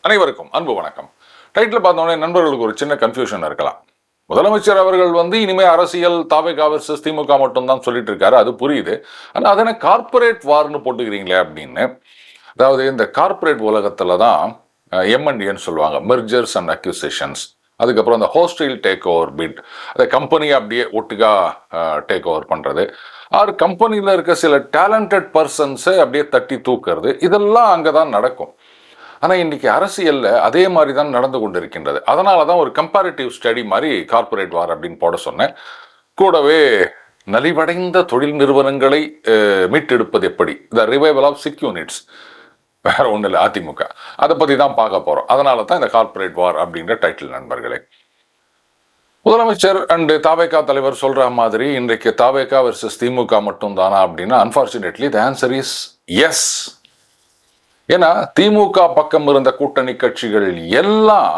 அனைவருக்கும் அன்பு வணக்கம். டைட்டில் பார்த்தோன்னே நண்பர்களுக்கு ஒரு சின்ன கன்ஃபியூஷன் இருக்கலாம். முதலமைச்சர் அவர்கள் இனிமே அரசியல் தாவேகா வெர்சஸ் திமுக மட்டும் தான் சொல்லிட்டு இருக்காரு, அது புரியுது. ஆனால் அதனை கார்பரேட் வார்னு போட்டுக்கிறீங்களே அப்படின்னு. அதாவது இந்த கார்பரேட் உலகத்துல தான் M&Aன்னு சொல்லுவாங்க, மெர்ஜர்ஸ் அண்ட் அக்யூசேஷன்ஸ். அதுக்கப்புறம் அந்த ஹோஸ்டைல் டேக் ஓவர் பிட், அந்த கம்பெனியை அப்படியே ஒட்டுக்கா டேக் ஓவர் பண்ணுறது, ஆர் கம்பெனியில் இருக்க சில டேலண்டட் பர்சன்ஸை அப்படியே தட்டி தூக்குறது, இதெல்லாம் அங்கே தான் நடக்கும். ஆனால் இன்றைக்கி அரசியலில் அதே மாதிரி தான் நடந்து கொண்டு இருக்கின்றது. அதனால தான் ஒரு கம்பேரிட்டிவ் ஸ்டடி மாதிரி கார்பரேட் வார் அப்படின்னு போட சொன்னேன். கூடவே நலிவடைந்த தொழில் நிறுவனங்களை மீட்டெடுப்பது எப்படி, the revival of sick units, வேற ஒன்றும் இல்லை அதிமுக, அதை பற்றி தான் பார்க்க போகிறோம். அதனால தான் இந்த கார்பரேட் வார் அப்படின்ற டைட்டில். நண்பர்களே, முதலமைச்சர் அண்டு தாவேகா தலைவர் சொல்கிற மாதிரி இன்றைக்கு தாவேகா வெர்சஸ் திமுக மட்டும் தானா அப்படின்னா, unfortunately the answer is yes. ஏன்னா திமுக பக்கம் இருந்த கூட்டணி கட்சிகள் எல்லாம்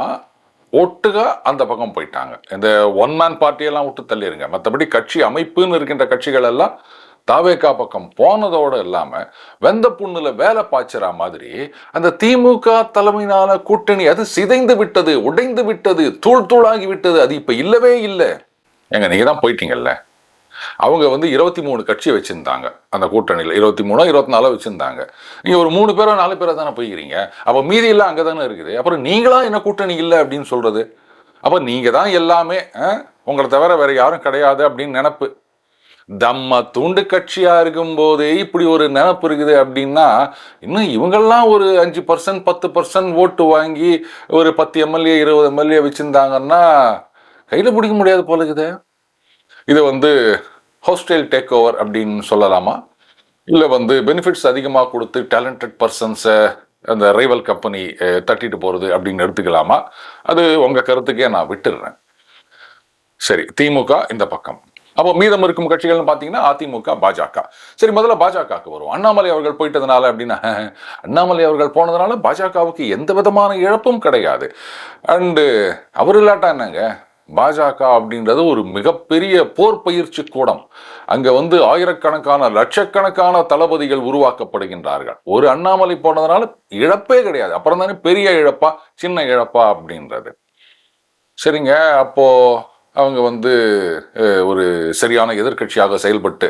ஒட்டுகா அந்த பக்கம் போயிட்டாங்க. இந்த ஒன் மேன் பார்ட்டியெல்லாம் விட்டு தள்ளிடுங்க, மற்றபடி கட்சி அமைப்புன்னு இருக்கின்ற கட்சிகள் எல்லாம் தாவேகா பக்கம் போனதோடு இல்லாமல் வெந்த புண்ணுல வேலை பாய்ச்சற மாதிரி அந்த திமுக தலைமையிலான கூட்டணி அது சிதைந்து விட்டது, உடைந்து விட்டது, தூள் தூளாகி விட்டது. அது இப்போ இல்லவே இல்லை. எங்க நீங்க தான் போயிட்டீங்கல்ல. அவங்க 23 கட்சியை வச்சிருந்தாங்க அந்த கூட்டணியில், 23 24 வச்சிருந்தாங்க. நீங்க ஒரு 3 பேரோ 4 பேரோ தானே போய்க்கிறீங்க. அப்போ மீதி எல்லாம் அங்கே தானே இருக்குது. அப்புறம் நீங்களா என்ன கூட்டணி இல்லை அப்படின்னு சொல்றது? அப்போ நீங்க தான் எல்லாமே, உங்களை தவிர வேற யாரும் கிடையாது அப்படின்னு நினப்பு. தம்ம தூண்டு கட்சியா இருக்கும் போதே இப்படி ஒரு நினப்பு இருக்குது அப்படின்னா, இன்னும் இவங்கெல்லாம் ஒரு 5% 10% ஓட்டு வாங்கி ஒரு 10 எம்எல்ஏ 20 எம்எல்ஏ வச்சிருந்தாங்கன்னா கையில் பிடிக்க முடியாது போல இருக்குது. இது ஹோஸ்டைல் டேக் ஓவர் அப்படின்னு சொல்லலாமா, இல்லை பெனிஃபிட்ஸ் அதிகமாக கொடுத்து டேலண்டட் பர்சன்ஸை அந்த ரைவல் கம்பெனி தட்டிட்டு போகிறது அப்படின்னு எடுத்துக்கலாமா? அது உங்கள் கருத்துக்கே நான் விட்டுடுறேன். சரி, திமுக இந்த பக்கம். அப்போ மீதம் இருக்கும் கட்சிகள்னு பார்த்தீங்கன்னா அதிமுக, பாஜக. சரி, முதல்ல பாஜகவுக்கு வருவோம். அண்ணாமலை அவர்கள் போயிட்டதுனால அப்படின்னா, அண்ணாமலை அவர்கள் போனதுனால பாஜகவுக்கு எந்த விதமான இழப்பும் கிடையாது. அண்டு அவர் இல்லாட்டா என்னங்க, பாஜக அப்படின்றது ஒரு மிகப்பெரிய போர் பயிற்சி கூடம். அங்க ஆயிரக்கணக்கான லட்சக்கணக்கான தளபதிகள் உருவாக்கப்படுகின்றார்கள். ஒரு அண்ணாமலை போனதுனால இழப்பே கிடையாது. அப்புறம் தானே பெரிய இழப்பா சின்ன இழப்பா அப்படின்றது. சரிங்க, அப்போ அவங்க ஒரு சரியான எதிர்கட்சியாக செயல்பட்டு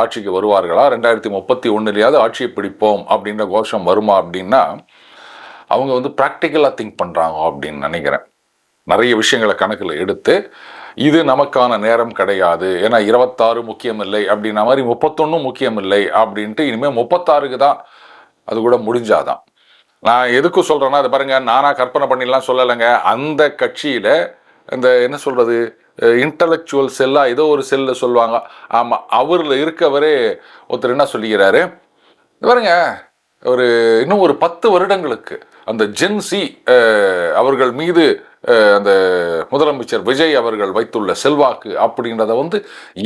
ஆட்சிக்கு வருவார்களா? 2031 ஆட்சியை பிடிப்போம் அப்படின்ற கோஷம் வருமா அப்படின்னா, அவங்க ப்ராக்டிக்கலாக திங்க் பண்ணுறாங்க அப்படின்னு நினைக்கிறேன். நிறைய விஷயங்களை கணக்கில் எடுத்து, இது நமக்கான நேரம் கிடையாது, ஏன்னா 26 முக்கியம் இல்லை அப்படின்ன மாதிரி 31 முக்கியம் இல்லை அப்படின்ட்டு இனிமேல் 36க்கு தான், அது கூட முடிஞ்சாதான். நான் எதுக்கு சொல்கிறேன்னா, அது பாருங்க, நானாக கற்பனை பண்ணிலாம் சொல்லலைங்க. அந்த கட்சியில் இந்த என்ன சொல்கிறது, இன்டலெக்சுவல் செல்லா ஏதோ ஒரு செல்ல சொல்லுவாங்க, ஆமாம், அவரில் இருக்கவரே ஒருத்தர் என்ன சொல்லிக்கிறாரு, பாருங்க, இன்னும் ஒரு 10 வருடங்களுக்கு அந்த ஜென்சி அவர்கள் மீது அந்த முதலமைச்சர் விஜய் அவர்கள் வைத்துள்ள செல்வாக்கு அப்படின்றத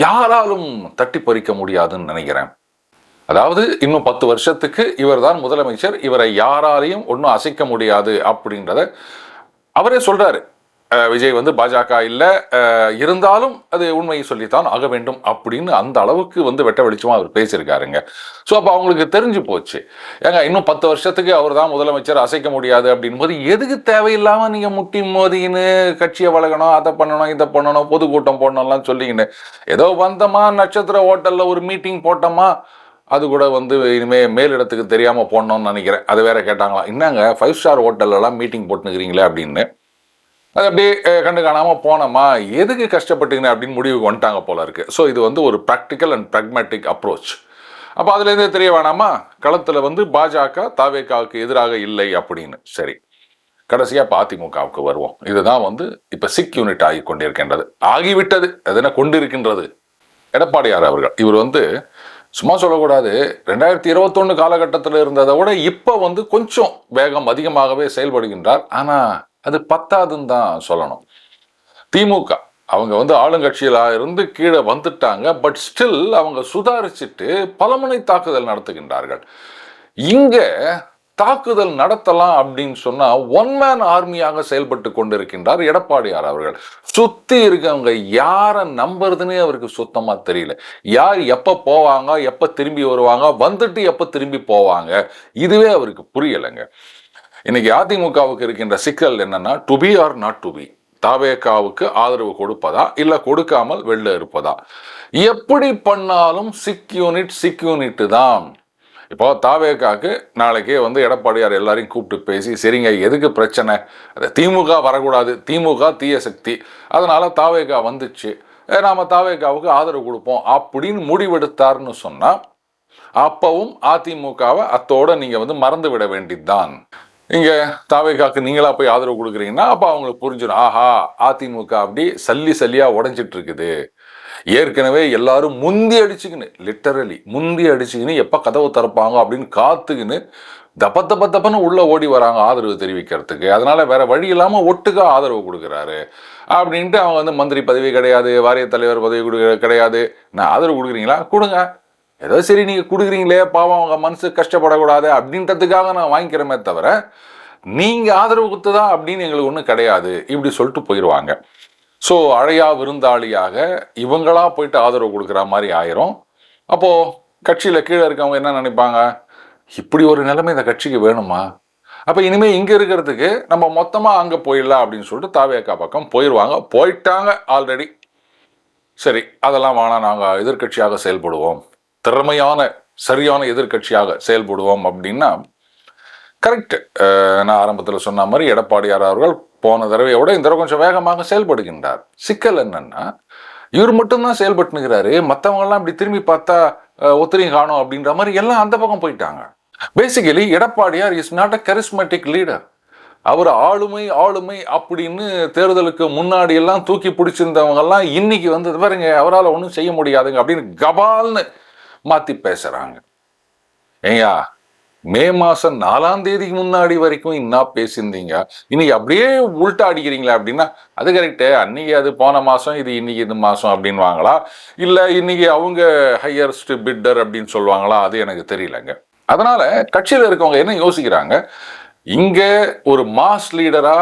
யாராலும் தட்டி பறிக்க முடியாதுன்னு நினைக்கிறேன். அதாவது இன்னும் 10 வருஷத்துக்கு இவர் தான் முதலமைச்சர், இவரை யாராலையும் ஒன்றும் அசைக்க முடியாது அப்படின்றத அவரே சொல்றாரு. விஜய் பாஜக இல்லை, இருந்தாலும் அது உண்மையை சொல்லித்தான் ஆக வேண்டும் அப்படின்னு அந்த அளவுக்கு வெட்ட வெளிச்சமாக அவர் பேசியிருக்காருங்க. ஸோ அப்போ அவங்களுக்கு தெரிஞ்சு போச்சு, ஏங்க இன்னும் 10 வருஷத்துக்கு அவர் தான் முதலமைச்சர், அசைக்க முடியாது அப்படின் போது எதுக்கு தேவையில்லாமல் நீங்கள் முட்டி மோதின்னு கட்சியை வளர்க்கணும், அதை பண்ணணும், இதை பண்ணணும், பொதுக்கூட்டம் போடணும்லாம் சொல்லிக்கின்னு ஏதோ வந்தோமா நட்சத்திர ஹோட்டலில் ஒரு மீட்டிங் போட்டோமா, அது கூட இனிமேல் மேலிடத்துக்கு தெரியாமல் போடணும்னு நினைக்கிறேன். அது வேற கேட்டாங்களா, என்னங்க 5 ஸ்டார் ஹோட்டல்லாம் மீட்டிங் போட்டுனுக்கிறீங்களே அப்படின்னு. அது அப்படியே கண்டு காணாமல் போனோமா, எதுக்கு கஷ்டப்பட்டுங்கன்னு அப்படின்னு முடிவுக்கு வந்துட்டாங்க போல இருக்கு. ஸோ இது ஒரு ப்ராக்டிக்கல் அண்ட் ப்ராக்மேட்டிக் அப்ரோச். அப்போ அதுலேருந்தே தெரிய வேணாமா, களத்தில் பாஜக தாவேகாவுக்கு எதிராக இல்லை அப்படின்னு. சரி, கடைசியாக இப்போ அதிமுகவுக்கு வருவோம். இதுதான் இப்போ சிக் யூனிட் ஆகி கொண்டிருக்கின்றது, ஆகிவிட்டது, அது என்ன கொண்டிருக்கின்றது. எடப்பாடியார் அவர்கள் இவர் சும்மா சொல்லக்கூடாது, 2021 காலகட்டத்தில் இருந்ததை விட இப்போ கொஞ்சம் வேகம் அதிகமாகவே செயல்படுகின்றார். ஆனால் அது பத்தாதுன்னு தான் சொல்லணும். திமுக அவங்க ஆளுங்கட்சியில இருந்து கீழே வந்துட்டாங்க, பட் ஸ்டில் அவங்க சுதாரிச்சுட்டு பலமுனை தாக்குதல் நடத்துகின்றார்கள். இங்க தாக்குதல் நடத்தலாம் அப்படின்னு சொன்னா ஒன் மேன் ஆர்மியாக செயல்பட்டு கொண்டிருக்கின்றார் எடப்பாடியார் அவர்கள். சுத்தி இருக்கவங்க யாரை நம்புறதுன்னே அவருக்கு சுத்தமா தெரியல. யார் எப்ப போவாங்க, எப்ப திரும்பி வருவாங்க, வந்துட்டு எப்ப திரும்பி போவாங்க, இதுவே அவருக்கு புரியலைங்க. இன்னைக்கு அதிமுகவுக்கு இருக்கின்ற சிக்கல் என்னன்னா, to be or not to be. தாவேகாவுக்கு ஆதரவு கொடுப்பதா இல்ல கொடுக்காமல் வெளில இருப்பதா? எப்படி பண்ணாலும் சிக் யூனிட் தான். இப்போ தாவேகாக்கு நாளைக்கே எடப்பாடியார் எல்லாரையும் கூப்பிட்டு பேசி, சரிங்க எதுக்கு பிரச்சனை, திமுக வரக்கூடாது, திமுக தீய சக்தி, அதனால தாவேகா வந்துச்சு, நாம தாவேகாவுக்கு ஆதரவு கொடுப்போம் அப்படின்னு முடிவெடுத்தார்னு சொன்னா அப்பவும் அதிமுகவை அத்தோட நீங்க மறந்து விட வேண்டியதுதான். இங்க தாவேகாக்கு நீங்களா போய் ஆதரவு கொடுக்குறீங்கன்னா அப்ப அவங்களுக்கு புரிஞ்சிடும், ஆஹா அதிமுக அப்படி சல்லியா உடைஞ்சிட்டு இருக்குது. ஏற்கனவே எல்லாரும் முந்தி அடிச்சுக்கின்னு, லிட்டரலி முந்தி அடிச்சுக்கின்னு எப்ப கதவு திறப்பாங்க அப்படின்னு காத்துக்கின்னு தப்பன்னு உள்ள ஓடி வராங்க ஆதரவு தெரிவிக்கிறதுக்கு. அதனால வேற வழி இல்லாம ஒட்டுக்கா ஆதரவு கொடுக்குறாரு அப்படின்ட்டு அவங்க மந்திரி பதவி கிடையாது, வாரிய தலைவர் பதவி கிடையாது, நான் ஆதரவு கொடுக்குறீங்களா கொடுங்க, ஏதோ சரி நீங்க கொடுக்குறீங்களே பாவம் அவங்க மனசு கஷ்டப்படக்கூடாது அப்படின்றதுக்காக நான் வாங்கிக்கிறமே தவிர நீங்க ஆதரவு கொடுத்ததா அப்படின்னு எங்களுக்கு ஒன்றும் கிடையாது இப்படி சொல்லிட்டு போயிடுவாங்க. ஸோ அழையா விருந்தாளியாக இவங்களா போயிட்டு ஆதரவு கொடுக்குற மாதிரி ஆயிரும். அப்போ கட்சியில கீழே இருக்கவங்க என்ன நினைப்பாங்க, இப்படி ஒரு நிலைமை இந்த கட்சிக்கு வேணுமா, அப்ப இனிமே இங்க இருக்கிறதுக்கு நம்ம மொத்தமா அங்க போயிடலாம் அப்படின்னு சொல்லிட்டு தாவேகா பக்கம் போயிடுவாங்க. போயிட்டாங்க ஆல்ரெடி. சரி அதெல்லாம் வேணாம், நாங்க எதிர்கட்சியாக செயல்படுவோம், திறமையான சரியான எதிர்கட்சியாக செயல்படுவோம் அப்படின்னா கரெக்ட். நான் ஆரம்பத்தில் சொன்ன மாதிரி எடப்பாடியார் அவர்கள் போன தடவையோட இந்த தடவை கொஞ்சம் வேகமாக செயல்படுகின்றார். சிக்கல் என்னன்னா இவர் மட்டும்தான் செயல்பட்டுனுக்கிறாரு, மற்றவங்க எல்லாம் இப்படி திரும்பி பார்த்தா ஒத்திரையும் காணும் அப்படின்ற மாதிரி எல்லாம் அந்த பக்கம் போயிட்டாங்க. பேசிக்கலி எடப்பாடியார் is not a charismatic leader. அவர் ஆளுமை அப்படின்னு தேர்தலுக்கு முன்னாடி எல்லாம் தூக்கி பிடிச்சிருந்தவங்க எல்லாம் இன்னைக்கு பாருங்க அவரால் ஒன்றும் செய்ய முடியாதுங்க அப்படின்னு கபால்னு மாத்தி பேசுறாங்க. ஏயா மே மாசம் 4ஆம் தேதிக்கு முன்னாடி வரைக்கும் என்ன பேசியிருந்தீங்க, இன்னைக்கு அப்படியே உள்டா அடிக்கிறீங்களா அப்படின்னா அது கரெக்டு. அன்னைக்கு அது போன மாசம், இது இன்னைக்கு இந்த மாசம் அப்படின்னு வாங்களா, இல்ல இன்னைக்கு அவங்க ஹையர்ஸ்ட் பிட்டர் அப்படின்னு சொல்லுவாங்களா, அது எனக்கு தெரியலங்க. அதனால கட்சியில் இருக்கவங்க என்ன யோசிக்கிறாங்க, இங்க ஒரு மாஸ் லீடரா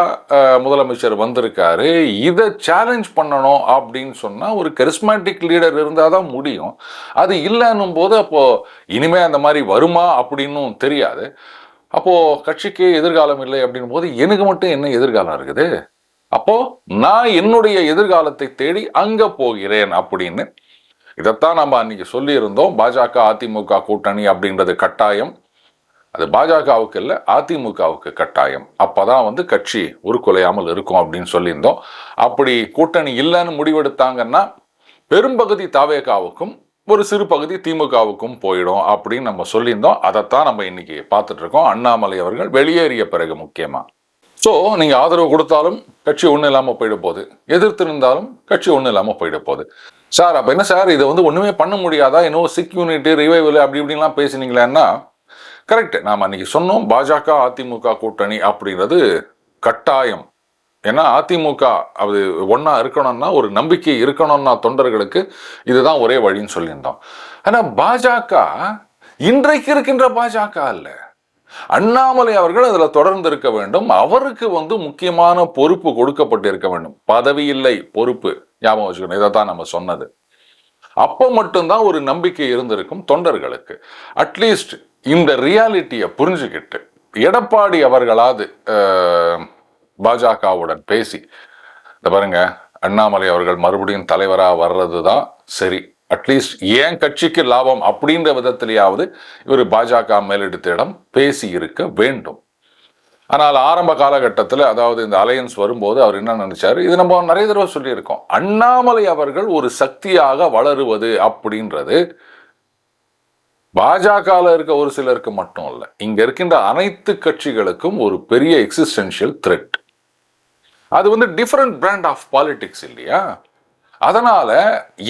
முதலமைச்சர் வந்திருக்காரு, இதை சேலஞ்ச் பண்ணணும் அப்படின்னு சொன்னா ஒரு கரிஸ்மேட்டிக் லீடர் இருந்தாதான் முடியும். அது இல்லைன்னும் போது அப்போ இனிமே அந்த மாதிரி வருமா அப்படின்னும் தெரியாது. அப்போ கட்சிக்கு எதிர்காலம் இல்லை அப்படின் போது எனக்கு மட்டும் என்ன எதிர்காலம் இருக்குது, அப்போ நான் என்னுடைய எதிர்காலத்தை தேடி அங்க போகிறேன் அப்படின்னு. இதைத்தான் நம்ம அன்னைக்கு சொல்லி இருந்தோம். பாஜக அதிமுக கூட்டணி அப்படின்றது கட்டாயம், அது பாஜகவுக்கு இல்லை அதிமுகவுக்கு கட்டாயம். அப்பதான் கட்சி உருக்குலையாமல் இருக்கும் அப்படின்னு சொல்லியிருந்தோம். அப்படி கூட்டணி இல்லைன்னு முடிவெடுத்தாங்கன்னா பெரும்பகுதி தாவேகாவுக்கும் ஒரு சிறு பகுதி திமுகவுக்கும் போயிடும் அப்படின்னு நம்ம சொல்லியிருந்தோம். அதைத்தான் நம்ம இன்னைக்கு பார்த்துட்டு இருக்கோம். அண்ணாமலை அவர்கள் வெளியேறிய பிறகு முக்கியமா. ஸோ நீங்க ஆதரவு கொடுத்தாலும் கட்சி ஒன்றும் இல்லாமல் போயிட போகுது, எதிர்த்து இருந்தாலும் கட்சி ஒன்றும் இல்லாமல் போயிட போகுது. சார் அப்ப என்ன சார் இதை ஒண்ணுமே பண்ண முடியாதா, இன்னும் சிக் யூனிட் ரிவைவல் அப்படி இப்படின்லாம் பேசுனீங்களேன்னா கரெக்ட். நாம் அன்னைக்கு சொன்னோம் பாஜக அதிமுக கூட்டணி அப்படின்றது கட்டாயம். ஏன்னா அதிமுக அது ஒன்னா இருக்கணும்னா ஒரு நம்பிக்கை இருக்கணும்னா தொண்டர்களுக்கு இதுதான் ஒரே வழின்னு சொல்லியிருந்தோம். ஆனா பாஜக இன்றைக்கு இருக்கின்ற பாஜக அல்ல. அண்ணாமலை அவர்கள் அதுல தொடர்ந்து இருக்க வேண்டும். அவருக்கு முக்கியமான பொறுப்பு கொடுக்கப்பட்டு இருக்க வேண்டும். பதவி இல்லை, பொறுப்பு. ஞாபகம் வச்சுக்கணும், இதைத்தான் நம்ம சொன்னது. அப்போ மட்டும்தான் ஒரு நம்பிக்கை இருந்திருக்கும் தொண்டர்களுக்கு. அட்லீஸ்ட் இந்த ரியாலிட்டியை புரிஞ்சுக்கிட்டு எடப்பாடி அவர்களாவது பாஜகவுடன் பேசி, இந்த பாருங்க அண்ணாமலை அவர்கள் மறுபடியும் தலைவராக வர்றது தான் சரி, அட்லீஸ்ட் ஏன் கட்சிக்கு லாபம் அப்படின்ற விதத்திலேயாவது இவர் பாஜக மேலிடத்திடம் பேசி இருக்க வேண்டும். ஆனால் ஆரம்ப காலகட்டத்தில், அதாவது இந்த அலையன்ஸ் வரும்போது அவர் என்ன நினைச்சாரு, இது நம்ம நிறைய தடவை சொல்லியிருக்கோம், அண்ணாமலை அவர்கள் ஒரு சக்தியாக வளருவது அப்படின்றது பாஜகவில் இருக்க ஒரு சிலருக்கு மட்டும் இல்லை, இங்க இருக்கின்ற அனைத்து கட்சிகளுக்கும் ஒரு பெரிய எக்ஸிஸ்டென்ஷியல் த்ரெட். அது டிஃபரண்ட் பிராண்ட் ஆஃப் பாலிடிக்ஸ் இல்லையா? அதனால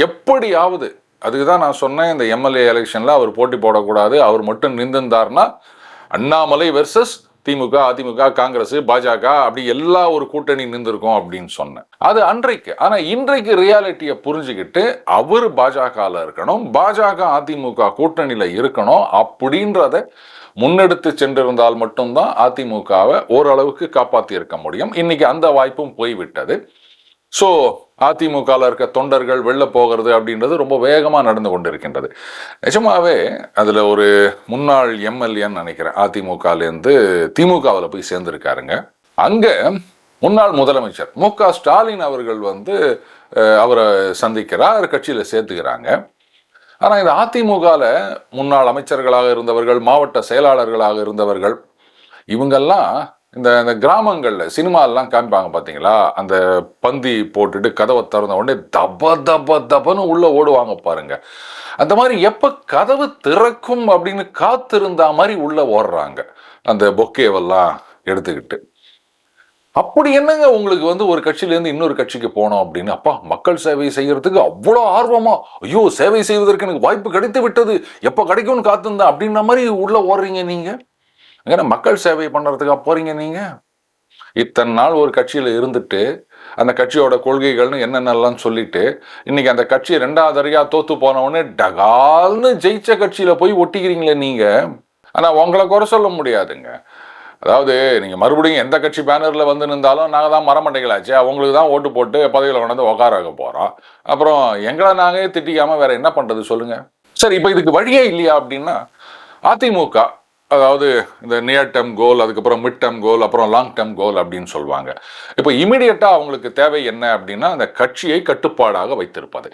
எப்படியாவது, அதுக்குதான் நான் சொன்னேன், இந்த எம்எல்ஏ எலெக்ஷன்ல அவர் போட்டி போடக்கூடாது, அவர் மட்டும் நின்றுந்தார்னா அண்ணாமலை வெர்சஸ் திமுக, அதிமுக, காங்கிரஸ், பாஜக அப்படி எல்லா ஒரு கூட்டணி நின்றுருக்கும் அப்படின்னு சொன்னேன். அது அன்றைக்கு. ஆனா இன்றைக்கு ரியாலிட்டியை புரிஞ்சுக்கிட்டு அவர் பாஜகவில் இருக்கணும், பாஜக அதிமுக கூட்டணியில இருக்கணும் அப்படின்றத முன்னெடுத்து சென்றிருந்தால் மட்டும்தான் அதிமுகவை ஓரளவுக்கு காப்பாற்றி இருக்க முடியும். இன்னைக்கு அந்த வாய்ப்பும் போய்விட்டது. ஸோ அதிமுகவில் இருக்க தொண்டர்கள் வெளில போகிறது அப்படின்றது ரொம்ப வேகமாக நடந்து கொண்டிருக்கின்றது. நிஜமாவே அதில் ஒரு முன்னாள் எம்எல்ஏன்னு நினைக்கிறேன், அதிமுகலேருந்து திமுகவில் போய் சேர்ந்துருக்காருங்க. அங்கே முன்னாள் முதலமைச்சர் மு.க. ஸ்டாலின் அவர்கள் அவரை சந்திக்கிறார், கட்சியில் சேர்த்துக்கிறாங்க. ஆனால் இந்த அதிமுகவில் முன்னாள் அமைச்சர்களாக இருந்தவர்கள், மாவட்ட செயலாளர்களாக இருந்தவர்கள், இவங்கெல்லாம் இந்த கிராமங்களில் சினிமாலாம் காமிப்பாங்க பார்த்தீங்களா, அந்த பந்தி போட்டுட்டு கதவை திறந்த உடனே தப தப தபன்னு உள்ள ஓடுவாங்க பாருங்க. அந்த மாதிரி எப்போ கதவு திறக்கும் அப்படின்னு காத்திருந்தா மாதிரி உள்ள ஓடுறாங்க, அந்த பொக்கேவெல்லாம் எடுத்துக்கிட்டு. அப்படி என்னங்க உங்களுக்கு ஒரு கட்சியிலேருந்து இன்னொரு கட்சிக்கு போனோம் அப்படின்னு, அப்பா மக்கள் சேவை செய்யறதுக்கு அவ்வளோ ஆர்வமா, ஐயோ சேவை செய்வதற்கு எனக்கு வாய்ப்பு கிடைத்து விட்டது, எப்போ கிடைக்கும்னு காத்திருந்தேன் அப்படின்ற மாதிரி உள்ள ஓடுறீங்க நீங்க. ஏன்னா மக்கள் சேவை பண்ணுறதுக்காக போறீங்க நீங்க. இத்தனை நாள் ஒரு கட்சியில் இருந்துட்டு அந்த கட்சியோட கொள்கைகள்னு என்னென்னலாம் சொல்லிட்டு இன்னைக்கு அந்த கட்சி 2வது அறையா தோத்து போனவொடனே டகால்னு ஜெயிச்ச கட்சியில போய் ஒட்டிக்கிறீங்களே நீங்க. ஆனா உங்களை குறை சொல்ல முடியாதுங்க. அதாவது நீங்க மறுபடியும் எந்த கட்சி பேனர்ல நின்றாலும் நாங்க தான் மரமண்டைகளாச்சு, அவங்களுக்கு தான் ஓட்டு போட்டு பதவியில் கொண்டு உட்கார வைக்க போறோம். அப்புறம் எங்களை நாங்க திட்டிக்காம வேற என்ன பண்றது சொல்லுங்க. சரி, இப்போ இதுக்கு வழியே இல்லையா அப்படின்னா, அதிமுக அதாவது இந்த நியர் டேர்ம் கோல், அதுக்கப்புறம் மிட் டேர்ம் கோல், அப்புறம் லாங் டேர்ம் கோல் அப்படின்னு சொல்லுவாங்க. இப்போ இமீடியட்டாக அவங்களுக்கு தேவை என்ன அப்படின்னா, அந்த கட்சியை கட்டுப்பாடாக வைத்திருப்பது.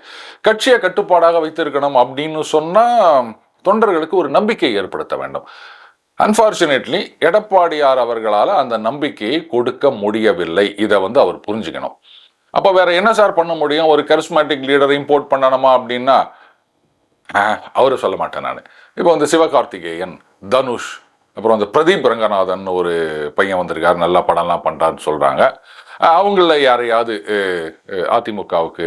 கட்சியை கட்டுப்பாடாக வைத்திருக்கணும் அப்படின்னு சொன்னால் தொண்டர்களுக்கு ஒரு நம்பிக்கை ஏற்படுத்த வேண்டும். அன்பார்ச்சுனேட்லி எடப்பாடியார் அவர்களால் அந்த நம்பிக்கையை கொடுக்க முடியவில்லை. இதை அவர் புரிஞ்சுக்கணும். அப்போ வேற என்ன சார் பண்ண முடியும்? ஒரு கரிஸ்மேட்டிக் லீடரை இம்போர்ட் பண்ணணுமா அப்படின்னா அவரு சொல்ல மாட்டேன் நான். இப்போ சிவகார்த்திகேயன், தனுஷ், அப்புறம் பிரதீப் ரங்கநாதன் ஒரு பையன் வந்திருக்காரு, நல்ல படம்லாம் பண்ணுறான்னு சொல்கிறாங்க. அவங்கள யாரையாவது அதிமுகவுக்கு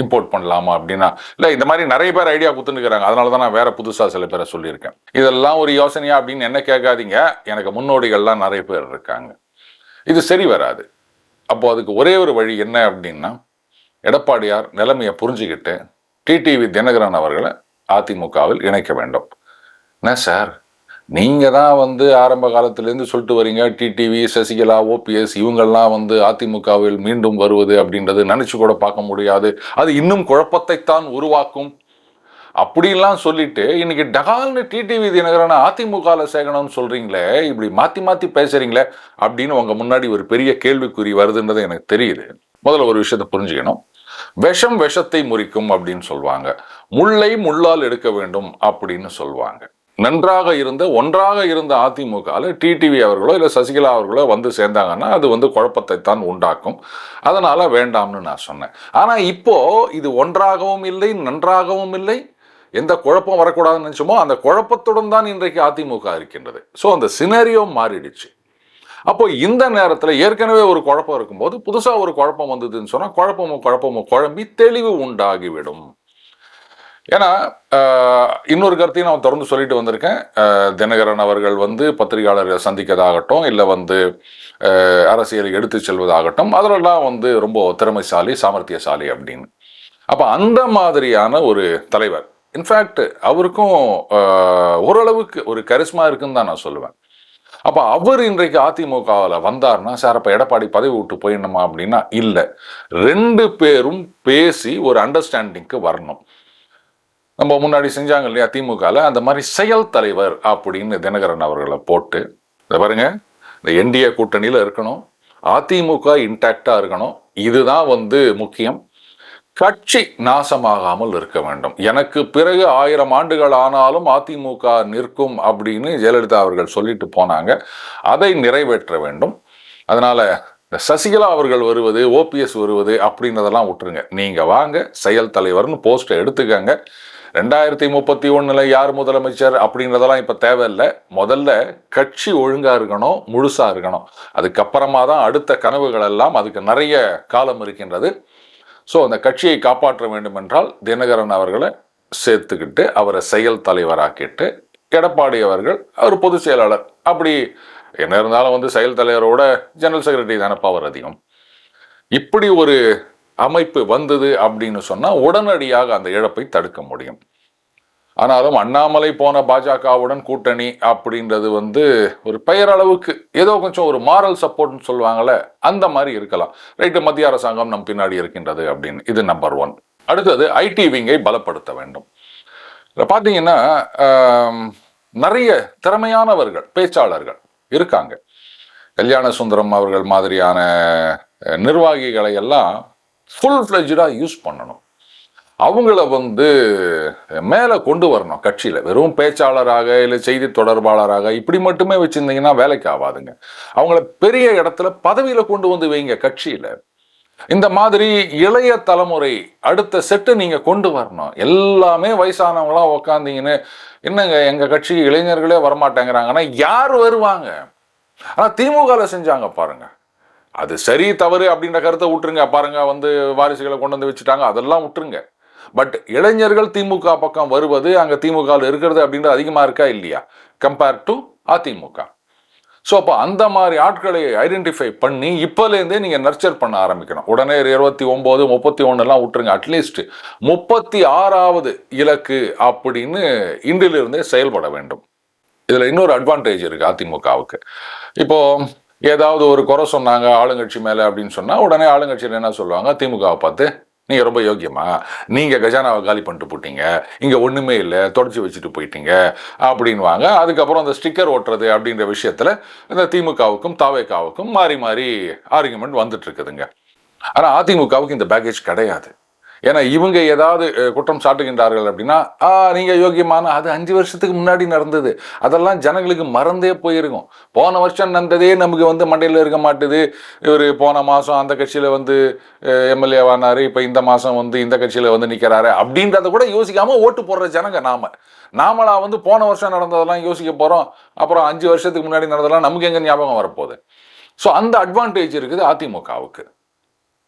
இம்போர்ட் பண்ணலாமா அப்படின்னா, இல்லை இந்த மாதிரி நிறைய பேர் ஐடியா கொடுத்துருக்குறாங்க, அதனால தான் நான் வேற புதுசாக சில பேரை சொல்லியிருக்கேன். இதெல்லாம் ஒரு யோசனையா அப்படின்னு என்ன கேட்காதீங்க, எனக்கு முன்னோடிகள்லாம் நிறைய பேர் இருக்காங்க. இது சரி வராது. அப்போ அதுக்கு ஒரே ஒரு வழி என்ன அப்படின்னா, எடப்பாடியார் நிலைமையை புரிஞ்சுக்கிட்டு டிடிவி தினகரன் அவர்களை அதிமுகவில் இணைக்க வேண்டும். என்ன சார், நீங்க தான் ஆரம்ப காலத்திலேருந்து சொல்லிட்டு வரீங்க, டிடிவி, சசிகலா, ஓபிஎஸ் இவங்கெல்லாம் அதிமுகவில் மீண்டும் வருவது அப்படின்றது நினைச்சு கூட பார்க்க முடியாது, அது இன்னும் குழப்பத்தைத்தான் உருவாக்கும் அப்படின்லாம் சொல்லிட்டு இன்னைக்கு டகால்னு டிடிவி தினகரனை அதிமுகவில் சேர்க்கணும்னு சொல்றீங்களே, இப்படி மாத்தி மாத்தி பேசுறீங்களே அப்படின்னு உங்க முன்னாடி ஒரு பெரிய கேள்விக்குறி வருதுன்றது எனக்கு தெரியுது. முதல்ல ஒரு விஷயத்தை புரிஞ்சுக்கணும். விஷம் விஷத்தை முறிக்கும் அப்படின்னு சொல்லுவாங்க, முள்ளை முள்ளால் எடுக்க வேண்டும் அப்படின்னு சொல்லுவாங்க. நன்றாக இருந்த ஒன்றாக இருந்த அதிமுகவில் டிடிவி அவர்களோ இல்லை சசிகலா அவர்களோ சேர்ந்தாங்கன்னா அது குழப்பத்தை தான் உண்டாக்கும். அதனால வேண்டாம்னு நான் சொன்னேன். ஆனா இப்போ இது ஒன்றாகவும் இல்லை, நன்றாகவும் இல்லை, எந்த குழப்பம் வரக்கூடாதுன்னு நினைச்சோமோ அந்த குழப்பத்துடன் தான் இன்றைக்கு அதிமுக இருக்கின்றது. ஸோ அந்த சினாரியோ மாறிடுச்சு. அப்போ இந்த நேரத்தில் ஏற்கனவே ஒரு குழப்பம் இருக்கும்போது புதுசாக ஒரு குழப்பம் வந்ததுன்னு சொன்னால் குழப்பமும் குழம்பி தெளிவு உண்டாகிவிடும். ஏன்னா இன்னொரு கருத்தையும் நான் தொடர்ந்து சொல்லிட்டு வந்திருக்கேன். தினகரன் அவர்கள் பத்திரிகையாளர்களை சந்திக்கிறதாகட்டும், இல்லை அரசியலை எடுத்து செல்வதாகட்டும், அதிலெல்லாம் ரொம்ப திறமைசாலி, சாமர்த்தியசாலி அப்படின்னு. அப்போ அந்த மாதிரியான ஒரு தலைவர், இன்ஃபேக்ட் அவருக்கும் ஓரளவுக்கு ஒரு கரிஸ்மா இருக்குன்னு தான் நான் சொல்லுவேன். அப்போ அவர் இன்றைக்கு அதிமுகவில் வந்தார்னா, சார் அப்போ எடப்பாடி பதவி விட்டு போயிடணுமா அப்படின்னா இல்லை, 2 பேரும் பேசி ஒரு அண்டர்ஸ்டாண்டிங்க்கு வரணும். நம்ம முன்னாடி செஞ்சாங்க இல்லையா திமுகவில், அந்த மாதிரி செயல் தலைவர் அப்படின்னு தினகரன் அவர்களை போட்டு, இதை பாருங்க, இந்த என்டிஏ கூட்டணியில் இருக்கணும், அதிமுக இன்டாக்டா இருக்கணும், இதுதான் முக்கியம். கட்சி நாசமாகாமல் இருக்க வேண்டும். எனக்கு பிறகு 1000 ஆண்டுகள் ஆனாலும் அதிமுக நிற்கும் அப்படின்னு ஜெயலலிதா அவர்கள் சொல்லிட்டு போனாங்க. அதை நிறைவேற்ற வேண்டும். அதனால சசிகலா அவர்கள் வருவது, ஓபிஎஸ் வருவது அப்படின்றதெல்லாம் விட்டுருங்க. நீங்க வாங்க, செயல் தலைவர்னு போஸ்டை எடுத்துக்கங்க. 2031 யார் முதலமைச்சர் அப்படின்றதெல்லாம் இப்ப தேவையில்லை. முதல்ல கட்சி ஒழுங்கா இருக்கணும், முழுசா இருக்கணும். அதுக்கப்புறமா தான் அடுத்த கனவுகள் எல்லாம். அதுக்கு நிறைய காலம் இருக்கின்றது. ஸோ அந்த கட்சியை காப்பாற்ற வேண்டும் என்றால் தினகரன் அவர்களை சேர்த்துக்கிட்டு அவரை செயல் தலைவராக்கிட்டு, எடப்பாடி அவர்கள் அவர் பொதுச் செயலாளர், அப்படி என்ன இருந்தாலும் வந்து செயல் தலைவரோட ஜெனரல் செக்ரட்டரி தானே பவர் அதிகம். இப்படி ஒரு அமைப்பு வந்தது அப்படின்னு சொன்னா உடனடியாக அந்த இழப்பை தடுக்க முடியும். ஆனாலும் அண்ணாமலை போன பாஜகவுடன் கூட்டணி அப்படின்றது வந்து ஒரு பெயரளவுக்கு ஏதோ கொஞ்சம் ஒரு மாரல் சப்போர்ட்னு சொல்லுவாங்கல்ல, அந்த மாதிரி இருக்கலாம். ரைட்டு, மத்திய அரசாங்கம் நம் பின்னாடி இருக்கின்றது அப்படின்னு. இது நம்பர் 1. அடுத்தது ஐடி விங்கை பலப்படுத்த வேண்டும். பார்த்தீங்கன்னா நிறைய திறமையானவர்கள் பேச்சாளர்கள் இருக்காங்க. கல்யாண சுந்தரம் அவர்கள் மாதிரியான நிர்வாகிகளை எல்லாம் ஃபுல் ஃப்ளெஜ்டாக யூஸ் பண்ணணும். அவங்கள வந்து மேலே கொண்டு வரணும். கட்சியில் வெறும் பேச்சாளராக இல்லை செய்தி தொடர்பாளராக இப்படி மட்டுமே வச்சுருந்தீங்கன்னா வேலைக்கு ஆகாதுங்க. அவங்கள பெரிய இடத்துல பதவியில் கொண்டு வந்து வைங்க. கட்சியில் இந்த மாதிரி இளைய தலைமுறை அடுத்த செட்டு நீங்கள் கொண்டு வரணும். எல்லாமே வயசானவங்களாம் உக்காந்தீங்கன்னு, என்னங்க எங்கள் கட்சி இளைஞர்களே வரமாட்டேங்கிறாங்கன்னா யார் வருவாங்க? ஆனால் திமுகவில் செஞ்சாங்க பாருங்க. அது சரி தவறு அப்படின்ற கருத்தை விட்டுருங்க. பாருங்க, வந்து வாரிசுகளை கொண்டு வந்து வச்சுட்டாங்க, அதெல்லாம் விட்டுருங்க. பட் இளைஞர்கள் திமுக பக்கம் வருவது, அங்கே திமுக இருக்கிறது அப்படின்றது அதிகமாக இருக்கா இல்லையா கம்பேர் டு அதிமுக? ஸோ அப்போ அந்த மாதிரி ஆட்களை ஐடென்டிஃபை பண்ணி இப்போலேருந்தே நீங்கள் நர்ச்சர் பண்ண ஆரம்பிக்கணும். உடனே 29, 31 விட்டுருங்க. அட்லீஸ்ட் 36வது இலக்கு அப்படின்னு இன்றிலிருந்தே செயல்பட வேண்டும். இதில் இன்னொரு அட்வான்டேஜ் இருக்குது அதிமுகவுக்கு. இப்போ ஏதாவது ஒரு குறை சொன்னாங்க ஆளுங்கட்சி மேலே அப்படின்னு சொன்னால் உடனே ஆளுங்கட்சியில் என்ன சொல்லுவாங்க? திமுகவை பார்த்து, நீங்கள் ரொம்ப யோக்கியமா, நீங்கள் கஜானாவை காலி பண்ணிட்டு போட்டீங்க, இங்கே ஒன்றுமே இல்லை, தொடச்சி வச்சுட்டு போயிட்டீங்க அப்படின்வாங்க. அதுக்கப்புறம் அந்த ஸ்டிக்கர் ஓட்டுறது அப்படின்ற விஷயத்தில் இந்த திமுகவுக்கும் தாவேகாவுக்கும் மாறி மாறி ஆர்குமெண்ட் வந்துட்டு இருக்குதுங்க. ஆனால் அதிமுகவுக்கு இந்த பேக்கேஜ் கிடையாது. ஏன்னா இவங்க ஏதாவது குற்றம் சாட்டுகின்றார்கள் அப்படின்னா, நீங்கள் யோகியமான அது 5 வருஷத்துக்கு முன்னாடி நடந்தது, அதெல்லாம் ஜனங்களுக்கு மறந்தே போயிருக்கும். போன வருஷம் நடந்ததே நமக்கு வந்து மண்டையில் இருக்க மாட்டுது. இவர் போன மாதம் அந்த கட்சியில் வந்து எம்எல்ஏவானார், இப்போ இந்த மாதம் வந்து இந்த கட்சியில் வந்து நிற்கிறாரு அப்படின்றத கூட யோசிக்காமல் ஓட்டு போடுற ஜனங்க நாமளா வந்து போன வருஷம் நடந்ததெல்லாம் யோசிக்க போகிறோம். அப்புறம் 5 வருஷத்துக்கு முன்னாடி நடந்ததெல்லாம் நமக்கு எங்கே ஞாபகம் வரப்போகுது? ஸோ அந்த அட்வான்டேஜ் இருக்குது அதிமுகவுக்கு.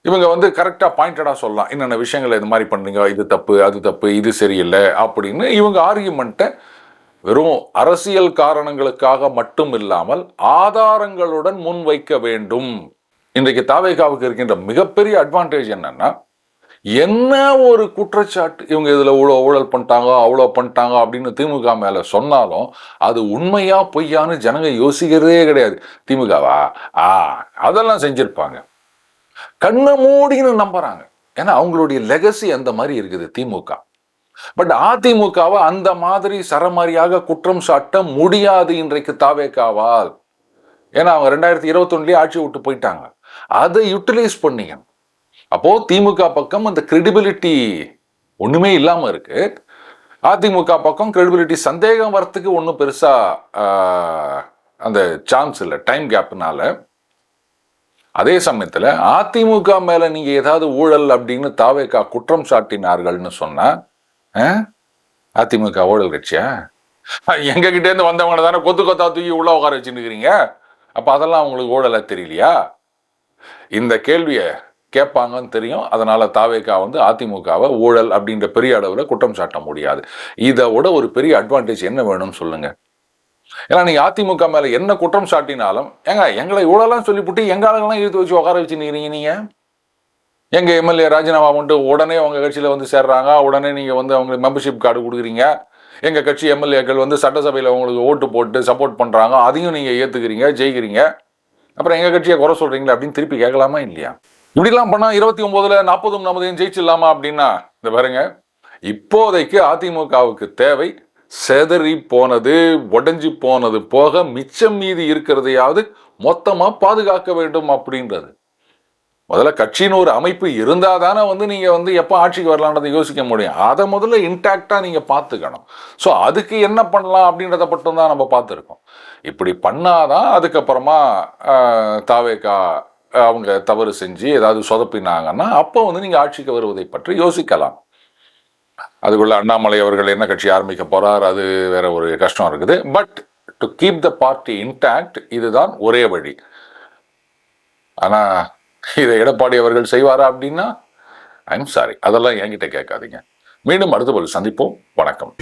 இவங்க வந்து கரெக்டாக பாயிண்டடாக சொல்லலாம், என்னென்ன விஷயங்களை இது மாதிரி பண்ணுறீங்க, இது தப்பு, அது தப்பு, இது சரியில்லை அப்படின்னு. இவங்க ஆர்கியூமெண்ட்டை வெறும் அரசியல் காரணங்களுக்காக மட்டும் இல்லாமல் ஆதாரங்களுடன் முன்வைக்க வேண்டும். இன்றைக்கு தாவேகாவுக்கு இருக்கின்ற மிகப்பெரிய அட்வான்டேஜ் என்னன்னா, என்ன ஒரு குற்றச்சாட்டு இவங்க இதில் இவ்வளோ ஊழல் பண்ணிட்டாங்க, அவ்வளோ பண்ணிட்டாங்க அப்படின்னு திமுக மேலே சொன்னாலும் அது உண்மையா பொய்யான்னு ஜனங்க யோசிக்கிறதே கிடையாது. திமுகவா அதெல்லாம் செஞ்சிருப்பாங்க, கண்ணை மூடின்னு நம்புறாங்க. ஏன்னா அவங்களுடைய லெகசி அந்த மாதிரி இருக்குது திமுக. பட் அதிமுகவை அந்த மாதிரி சரமாரியாக குற்றம் சாட்ட முடியாது இன்றைக்கு தாவேகாவால். ஏன்னா அவங்க 2021 ஆட்சி விட்டு போயிட்டாங்க. அதை யூட்டிலைஸ் பண்ணீங்க. அப்போ திமுக பக்கம் அந்த கிரெடிபிலிட்டி ஒண்ணுமே இல்லாம இருக்கு. அதிமுக பக்கம் கிரெடிபிலிட்டி சந்தேகம் வரத்துக்கு ஒன்றும் பெருசா அந்த சான்ஸ் இல்லை, டைம் கேப்னால. அதே சமயத்தில் அதிமுக மேல நீங்க ஏதாவது ஊழல் அப்படின்னு தாவேகா குற்றம் சாட்டினார்கள்னு சொன்னா, அதிமுக ஊழல் கட்சியா? எங்க கிட்டே இருந்து வந்தவங்க தானே கொத்து கொத்தா தூக்கி உள்ள உட்கார வச்சுருக்கிறீங்க. அப்ப அதெல்லாம் உங்களுக்கு ஊழலா தெரியலையா? இந்த கேள்வியை கேட்பாங்கன்னு தெரியும். அதனால தாவேகா வந்து அதிமுகவை ஊழல் அப்படின்ற பெரிய அளவில் குற்றம் சாட்ட முடியாது. இதை விட ஒரு பெரிய அட்வான்டேஜ் என்ன வேணும்னு சொல்லுங்க. ஏன்னா நீங்க அதிமுக மேல என்ன குற்றம் சாட்டினாலும், எங்களை இவ்வளோலாம் சொல்லிவிட்டு எங்க ஆளுங்கெல்லாம் இழுத்து வச்சு உட்கார வச்சு நிற்கிறீங்க. நீங்க எங்க எம்எல்ஏ ராஜினாமா பண்ணிட்டு உடனே உங்க கட்சியில வந்து சேர்றாங்க, உடனே நீங்க வந்து அவங்களுக்கு மெம்பர்ஷிப் கார்டு கொடுக்குறீங்க. எங்க கட்சி எம்எல்ஏக்கள் வந்து சட்டசபையில் உங்களுக்கு ஓட்டு போட்டு சப்போர்ட் பண்றாங்க, அதையும் நீங்க ஏத்துக்கிறீங்க, ஜெயிக்கிறீங்க. அப்புறம் எங்க கட்சியை குறை சொல்றீங்களா அப்படின்னு திருப்பி கேட்கலாமா இல்லையா? இப்படிலாம் பண்ணா 29ல் 40 நமதையும் ஜெயிச்சிடலாமா அப்படின்னா, இந்த பாருங்க, இப்போதைக்கு அதிமுகவுக்கு தேவை செதறி போனது, உடைஞ்சு போனது போக மிச்சம் மீதி இருக்கிறதையாவது மொத்தமா பாதுகாக்க வேண்டும் அப்படின்றது. முதல்ல கட்சின்னு ஒரு அமைப்பு இருந்தா தானே வந்து நீங்க வந்து எப்போ ஆட்சிக்கு வரலான்றதை யோசிக்க முடியும். அதை முதல்ல இன்டாக்டா நீங்க பார்த்துக்கணும். ஸோ அதுக்கு என்ன பண்ணலாம் அப்படின்றத மட்டும் தான் நம்ம பார்த்துருக்கோம். இப்படி பண்ணாதான் அதுக்கப்புறமா தாவேகா அவங்க தவறு செஞ்சு ஏதாவது சொதப்பினாங்கன்னா அப்போ வந்து நீங்க ஆட்சிக்கு வருவதை பற்றி யோசிக்கலாம். அதுக்குள்ள அண்ணாமலை அவர்கள் என்ன கட்சி ஆரம்பிக்க போறார், அது வேற ஒரு கஷ்டம் இருக்குது. But to keep the party intact இதுதான் ஒரே வழி. ஆனா இதை எடப்பாடி அவர்கள் செய்வாரா அப்படின்னா ஐம் சாரி, அதெல்லாம் என்கிட்ட கேட்காதீங்க. மீண்டும் அடுத்த போல் சந்திப்போம். வணக்கம்.